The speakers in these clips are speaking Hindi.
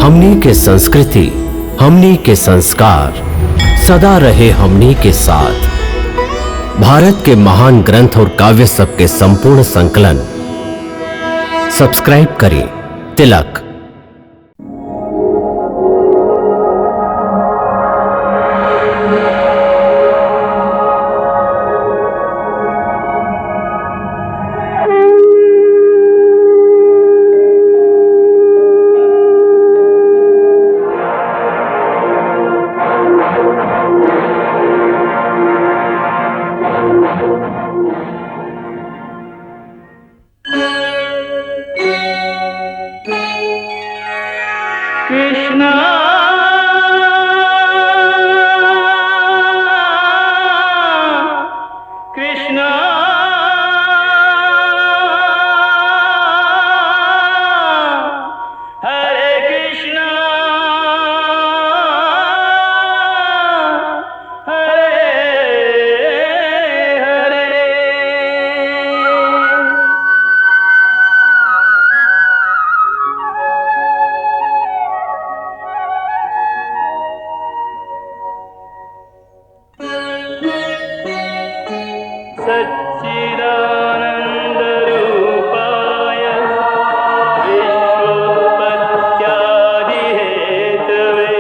हमनी के संस्कृति, हमनी के संस्कार सदा रहे हमनी के साथ। भारत के महान ग्रंथ और काव्य सब के संपूर्ण संकलन सब्सक्राइब करें तिलक। कृष्णा कृष्णा हरे कृष्णा हरे हरे। सच्चिदानन्दरूपाय विश्वोत्पत्त्यादिहेतवे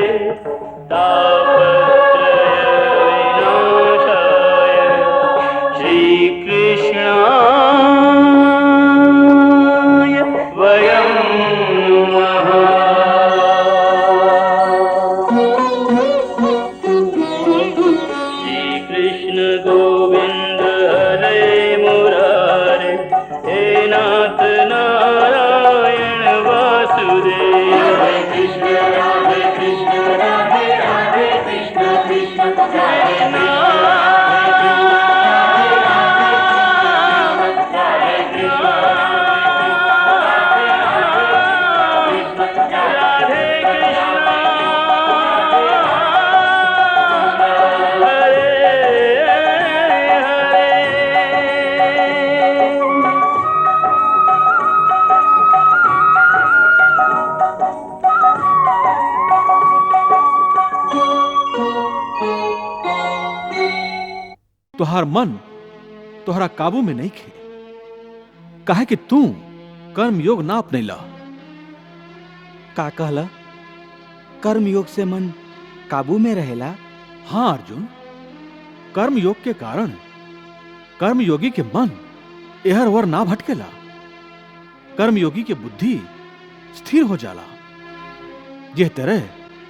तापत्रयविनाशाय श्रीकृष्णाय वयं नमः। श्रीकृष्ण गोविंद हरे मुरारे, हे नाथ नारायण वासुदेव। हरे कृष्ण राधे कृष्ण कृष्ण हरे तुहार मन तोहरा काबू में नहीं खे, काहे कि तू कर्म योग ना अपनैला। का कहला? कर्म योग से मन काबू में रहेला? हाँ अर्जुन, कर्म योग के कारण कर्म योगी के मन एहर वर ना भटकेला। कर्म योगी के बुद्धि स्थिर हो जाला। यह तरह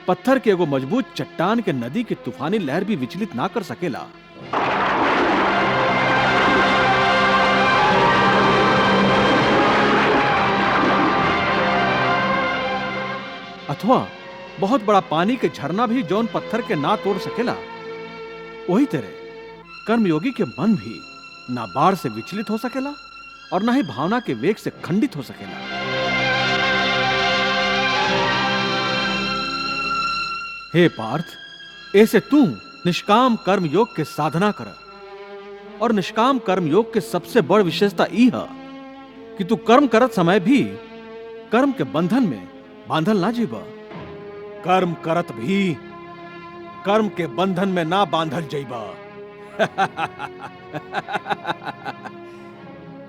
पत्थर के एगो मजबूत चट्टान के नदी की तूफानी लहर भी विचलित ना कर सकेला। अथवा बहुत बड़ा पानी के झरना भी जौन पत्थर के ना तोड़ सकेला, वही तरह कर्मयोगी के मन भी ना बाढ़ से विचलित हो सकेला और ना ही भावना के वेग से खंडित हो सकेला। हे पार्थ, ऐसे तू निष्काम कर्म योग के साधना कर। और निष्काम कर्म योग के सबसे बड़ विशेषता ई है कि तू कर्म करत समय भी कर्म के बंधन में बांधल ना जीवा। कर्म करत भी कर्म के बंधन में ना बांधल जइबा।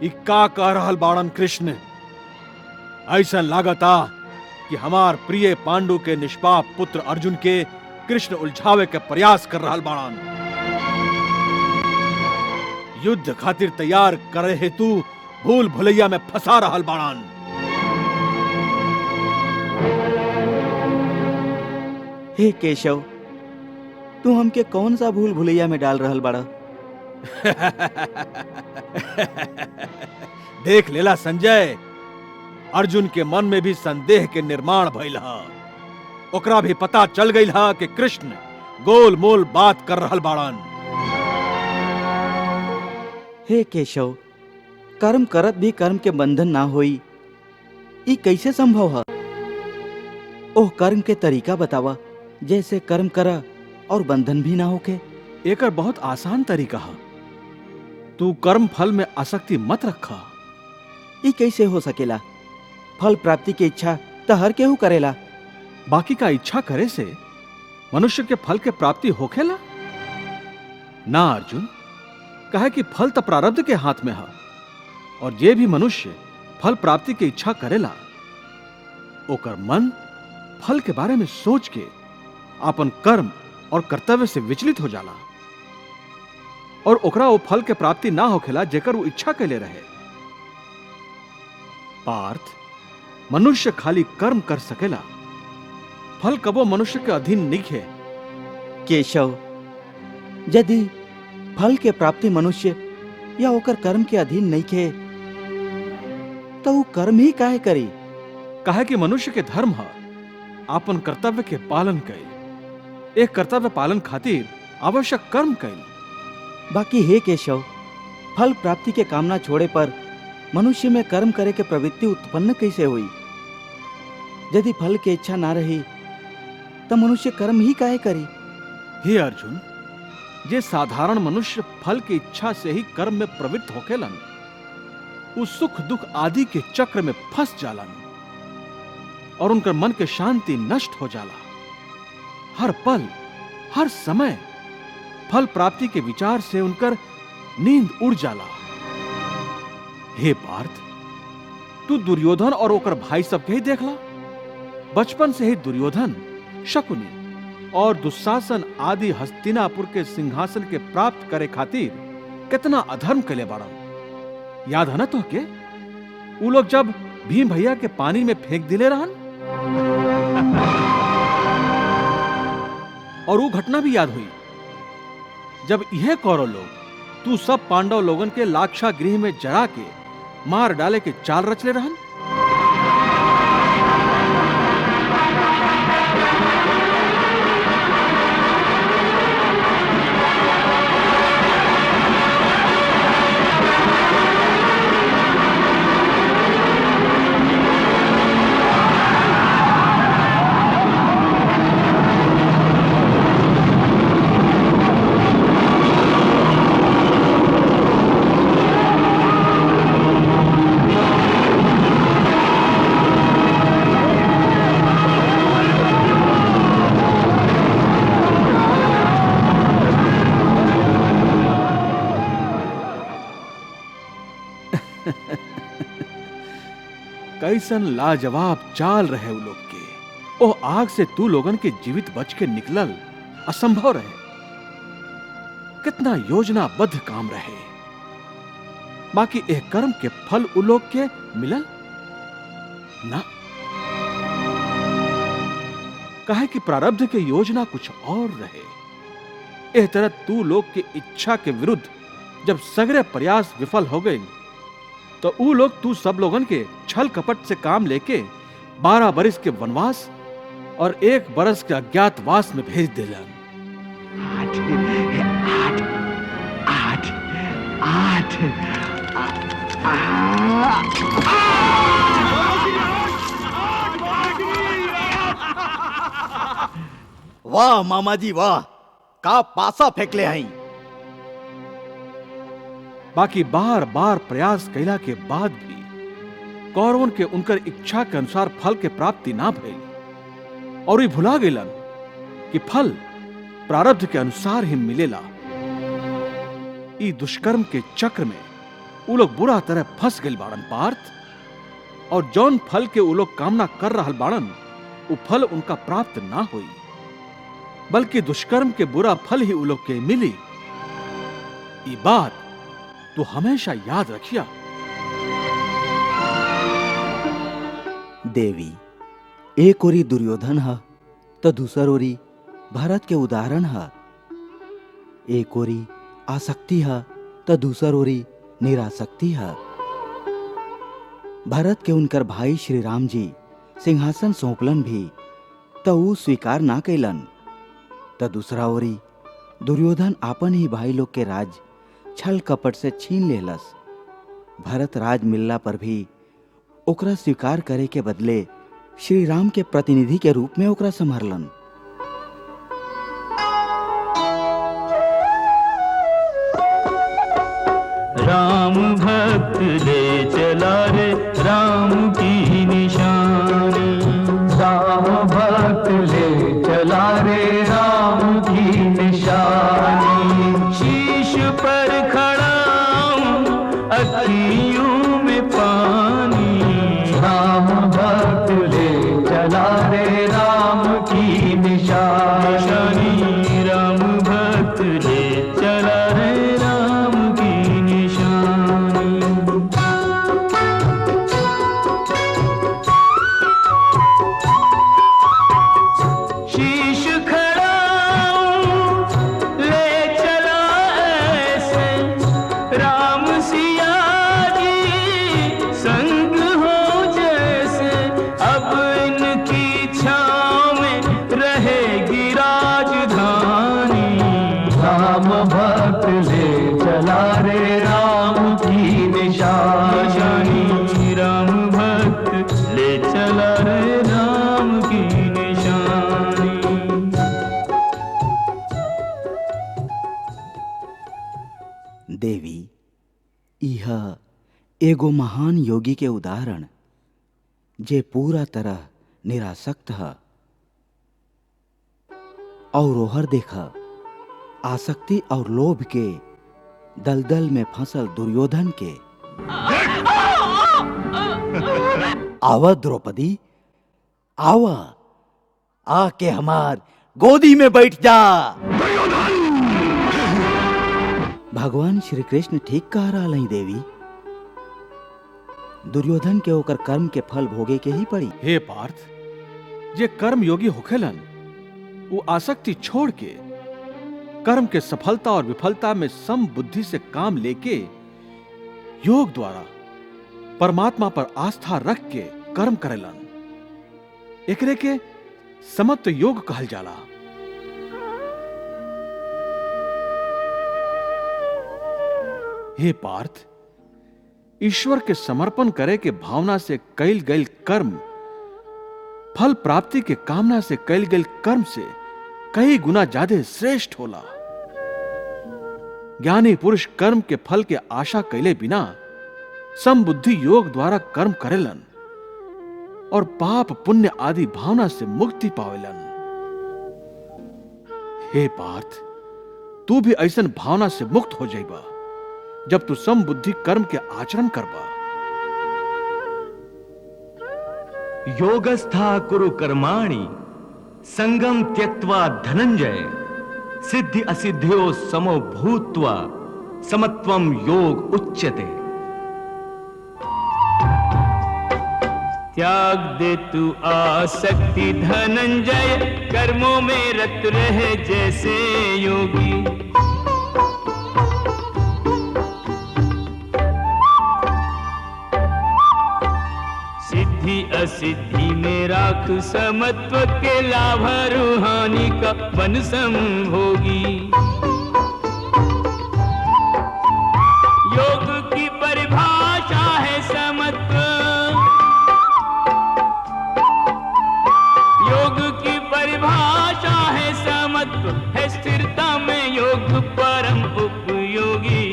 ई का कह रहल बाड़न कृष्ण? ऐसा लागता कि हमार प्रिय पांडु के निष्पाप पुत्र अर्जुन के कृष्ण उलझावे के प्रयास कर रहल बाड़न। युद्ध खातिर तैयार करे हेतु भूल भुलैया में फंसा रहल बाड़न। हे केशव, तू हमके कौन सा भूल भुलैया में डाल रहल बाड़ा? देख लेला संजय, अर्जुन के मन में भी संदेह के निर्माण भइल हा। ओकरा भी पता चल गइल हा कि कृष्ण गोल मोल बात कर रहल बाड़न। हे केशव, कर्म करत भी कर्म के बंधन ना होई, ई कैसे संभव है? ओह कर्म के तरीका बतावा, जैसे कर्म करा और बंधन भी ना होके। एकर बहुत आसान तरीका है। तू कर्म फल में आसक्ति मत रखा। ई कैसे हो सकेला? फल प्राप्ति की इच्छा तो हर केहू करेला, बाकी का इच्छा करे से मनुष्य के फल के प्राप्ति होखेला? ना अर्जुन, कहे कि फल तो प्रारब्ध के हाथ में है, और जे भी मनुष्य फल प्राप्ति की इच्छा करेला ओकर मन फल के बारे में सोच के अपन कर्म और कर्तव्य से विचलित हो जाला, और ओकरा वो फल के प्राप्ति ना होखेला जेकर वो इच्छा कैले रहे। पार्थ, मनुष्य खाली कर्म कर सकेला, फल कबो मनुष्य के अधीन नहीं है। केशव, यदि फल के प्राप्ति मनुष्य या ओकर कर्म के अधीन नहीं खे तो वो कर्म ही काहे करी? कहे कि मनुष्य के धर्म है आपन कर्तव्य के पालन कैल, एक कर्तव्य पालन खातिर आवश्यक कर्म कैल। बाकी हे केशव, फल प्राप्ति के कामना छोड़े पर मनुष्य में कर्म करे के प्रवृत्ति उत्पन्न कैसे हुई? यदि फल की इच्छा ना रही तो मनुष्य कर्म ही काहे करी? हे अर्जुन, जे साधारण मनुष्य फल की इच्छा से ही कर्म में प्रवृत्त होकेलन, उस सुख दुख आदि के चक्र में फंस जालन और उनकर मन के शांति नष्ट हो जाला। हर पल हर समय फल प्राप्ति के विचार से उनकर नींद उड़ जाला। हे पार्थ, तू दुर्योधन और ओकर भाई सबके ही देखला। बचपन से ही दुर्योधन, शकुनी और दुशासन आदि हस्तिनापुर के सिंहासन के प्राप्त करे खातिर कितना अधर्म कले बाड़न। याद है ना तो के? वो लोग जब भीम भैया के पानी में फेंक दिले रहन, और वो घटना भी याद हुई जब यह कौरव लोग तू सब पांडव लोगन के लाक्षागृह में जरा के मार डाले के चाल रचले रहन। कैसन लाजवाब चाल रहे उ लोग के। ओ आग से तू लोगन के जीवित बच के निकलल असंभव रहे। कितना योजनाबद्ध काम रहे। बाकी एक कर्म के फल उ लोग के मिलल ना। कहे कि प्रारब्ध के योजना कुछ और रहे। एह तरह तू लोग की इच्छा के विरुद्ध जब सगरे प्रयास विफल हो गए तो ऊ लोग तू सब लोगन के छल कपट से काम लेके 12 बरस के वनवास और 1 बरस के अज्ञातवास में भेज दिलन। वाह मामा जी वाह, का पासा फेंकले हई। बाकी बार बार प्रयास कैला के बाद भी कौरवन के उनकर इच्छा के अनुसार फल के प्राप्ति ना भइल और ये भुला गेलन कि फल प्रारब्ध के अनुसार ही मिलेला। ई दुष्कर्म के चक्र में उ लोग बुरा तरह फंस गइल बाड़न पार्थ, और जौन फल के उ लोग कामना कर रहल बाड़न उ फल उनका प्राप्त ना हुई, बल्कि दुष्कर्म के बुरा फल ही उ लोग के मिली। ई बात तो हमेशा याद रखिया। देवी, एक ओरी दुर्योधन है तो दूसर ओरी भरत के उदाहरण है। एक ओरी आसक्ति है तो दूसर ओरी निरासक्ति है। भरत के उनकर भाई श्री राम जी सिंहासन सौंपलन भी तो ऊ स्वीकार ना कैलन, तो दूसरा ओरी दुर्योधन आपन ही भाई लोग के राज छल कपट से छीन लेलस। भरत राज मिलला पर भी ओकरा स्वीकार करे के बदले श्री राम के प्रतिनिधि के रूप में ओकरा संभारलन। राम भक्त ले चला रे राम की निशानी, राम भक्त एगो महान योगी के उदाहरण जे पूरा तरह निरासक्त है और ओहर देखा आसक्ति और लोभ के दलदल में फंसल दुर्योधन के। आवा द्रौपदी, आवा, आके हमार गोदी में बैठ जा। भगवान श्री कृष्ण ठीक कह रहा नहीं देवी, दुर्योधन के ओकर कर्म के फल भोगे के ही पड़ी। हे पार्थ, जे कर्म योगी होखेलन वो आसक्ति छोड़ के कर्म के सफलता और विफलता में सम बुद्धि से काम लेके योग द्वारा परमात्मा पर आस्था रख के कर्म करेलन। एकरे के समत्व योग कहल जाला। हे पार्थ, ईश्वर के समर्पण करे के भावना से कैल गईल कर्म फल प्राप्ति के कामना से कैल गईल कर्म से कई गुना ज्यादा श्रेष्ठ होला। ज्ञानी पुरुष कर्म के फल के आशा कैले बिना समबुद्धि योग द्वारा कर्म करेलन और पाप पुण्य आदि भावना से मुक्ति पावेलन। हे पार्थ, तू भी ऐसन भावना से मुक्त हो जाइबा जब तू समबुद्धि कर्म के आचरण करबा। योगस्था कुरु कर्माणि संगम त्यक्त्वा धनंजय सिद्धि असिद्ध्यो समो भूत्वा समत्वम योग उच्यते। त्याग दे तू आसक्ति धनंजय, कर्मों में रत रहे जैसे योगी। सिद्धि असिद्धि में राख समत्व के लाभ रूहानी का बन संभोगी। योग की परिभाषा है समत्व, योग की परिभाषा है समत्व, है स्थिरता में योग परम उपयोगी।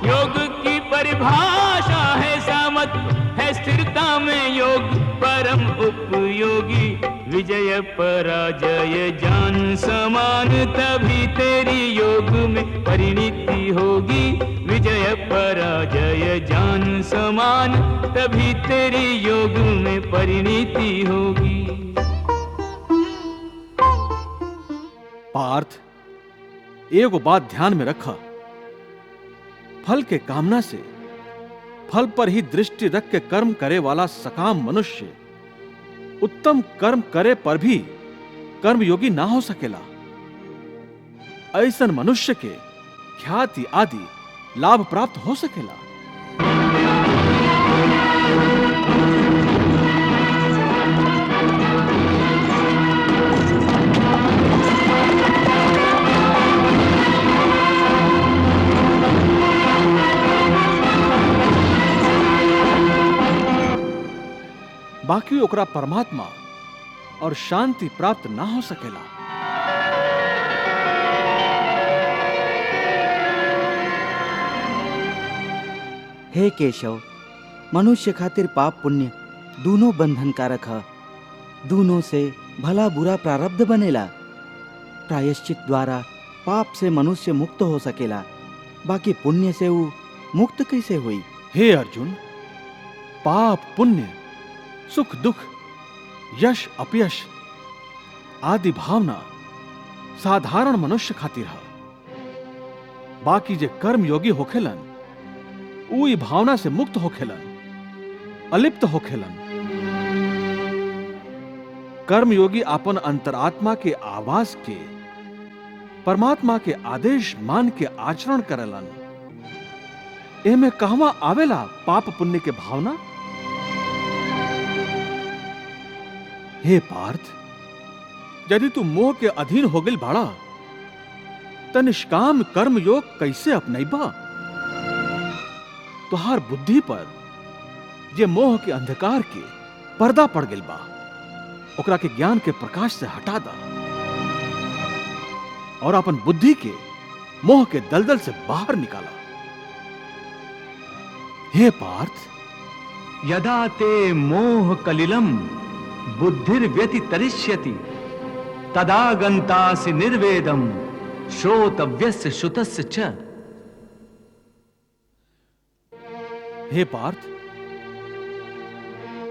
योग की परिभाषा है समत्व, है स्थिरता में योग परम उपयोगी। विजय पराजय जान समान, तभी तेरी योग में परिणति होगी। विजय पराजय जान समान, तभी तेरी योग में परिणति होगी। पार्थ, एगो बात ध्यान में रखा, फल के कामना से फल पर ही दृष्टि रख के कर्म करे वाला सकाम मनुष्य उत्तम कर्म करे पर भी कर्मयोगी ना हो सकेला। ऐसन मनुष्य के ख्याति आदि लाभ प्राप्त हो सकेला। बाकी ओकरा परमात्मा और शांति प्राप्त ना हो सकेला। हे केशव, मनुष्य खातिर पाप पुण्य दोनों बंधन कारक है। दोनों से भला बुरा प्रारब्ध बनेला। प्रायश्चित द्वारा पाप से मनुष्य मुक्त हो सकेला, बाकी पुण्य से वो मुक्त कैसे हुई? हे अर्जुन, पाप पुण्य, सुख दुख, यश अपयश आदि भावना साधारण मनुष्य खातिर है। बाकी जे कर्म योगी होखेलन ऊ ई भावना से मुक्त होखेलन, अलिप्त होखेलन। कर्म योगी अपन अंतरात्मा के आवाज के परमात्मा के आदेश मान के आचरण करेलन। एमे कहवा आवेला पाप पुण्य के भावना? हे पार्थ, यदि तू मोह के अधीन हो गई बाड़ा त निष्काम कर्म योग कैसे अपनैबा? तुहार बुद्धि पर जे मोह के अंधकार के पर्दा पड़ गई बा, ओकरा के ज्ञान के प्रकाश से हटा दा और अपन बुद्धि के मोह के दलदल से बाहर निकाला। हे पार्थ, यदा ते मोह कलिलम बुद्धिर्व्यतितरिष्यति तदा गन्तासि निर्वेदम श्रोतव्यस्य श्रुतस्य च। हे पार्थ,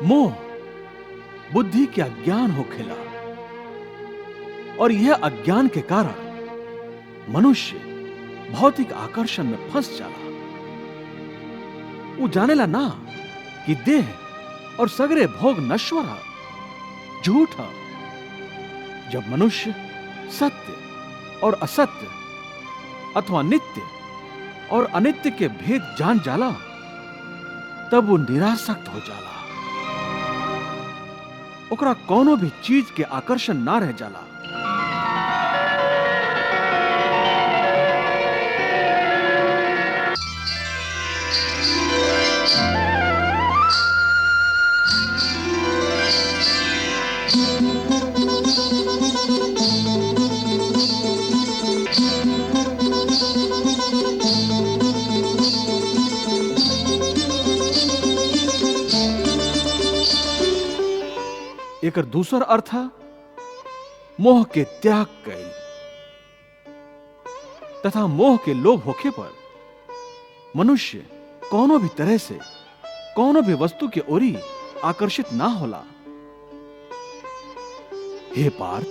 मोह बुद्धि के अज्ञान हो खेला, और यह अज्ञान के कारण मनुष्य भौतिक आकर्षण में फंस जाला। वो जानेला ना कि देह और सगरे भोग नश्वर है, झूठ है। जब मनुष्य सत्य और असत्य अथवा नित्य और अनित्य के भेद जान जाला, तब वो निरासक्त हो जाला। ओकरा कोनो भी चीज के आकर्षण ना रह जाला। एक दूसर अर्थ है मोह के त्याग कैल, तथा मोह के लोभ होखे पर मनुष्य कोनो भी तरह से कोनो भी वस्तु के ओरी आकर्षित ना होला। हे पार्थ,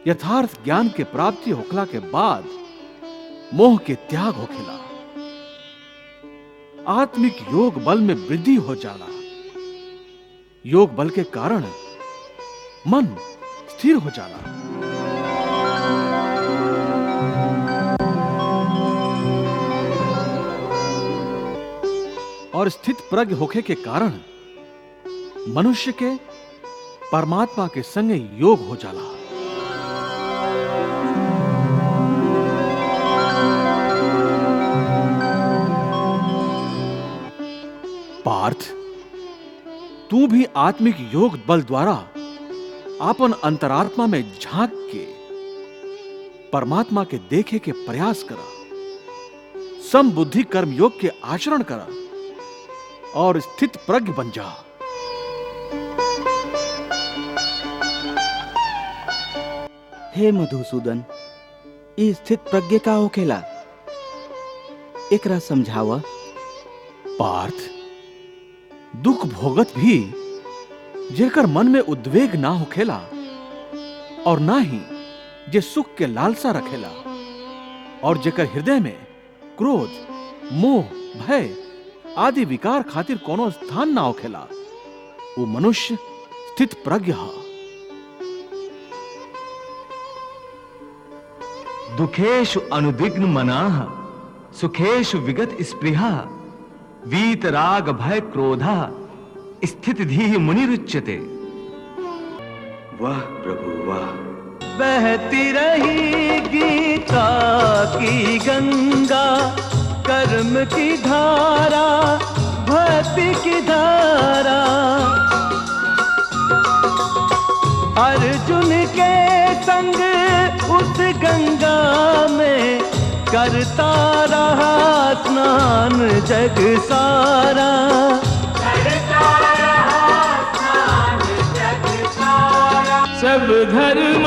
यथार्थ ज्ञान के प्राप्ति होखला के बाद मोह के त्याग होखेला। आत्मिक योग बल में वृद्धि हो जाला। योग बल के कारण मन स्थिर हो जाला। और स्थित प्रज्ञ होखे के कारण मनुष्य के परमात्मा के संग योग हो जाला। पार्थ, तू भी आत्मिक योग बल द्वारा आपन अंतरात्मा में झांक के परमात्मा के देखे के प्रयास करा। समबुद्धि कर्म योग के आचरण करा और स्थित प्रज्ञ बन जा। हे मधुसूदन, ई स्थित प्रज्ञ का होखेला, एकरा समझावा। पार्थ, दुख भोगत भी जेकर मन में उद्वेग ना होखेला और ना ही जे सुख के लालसा रखेला, और जेकर हृदय में क्रोध, मोह, भय आदि विकार खातिर कोनो स्थान ना होखेला, वो मनुष्य स्थित प्रज्ञ है। दुखेषु अनुद्विग्न मनाः सुखेषु विगत स्पृहा वीतराग भय क्रोधा स्थित धीः मुनिरुच्यते। वाह प्रभु वाह। बहती रही गीता की गंगा, कर्म की धारा भक्ति की धारा, अर्जुन के संग उस गंगा में करता रहा स्नान जग सारा। करता रहा स्नान जग सारा। सब धर्म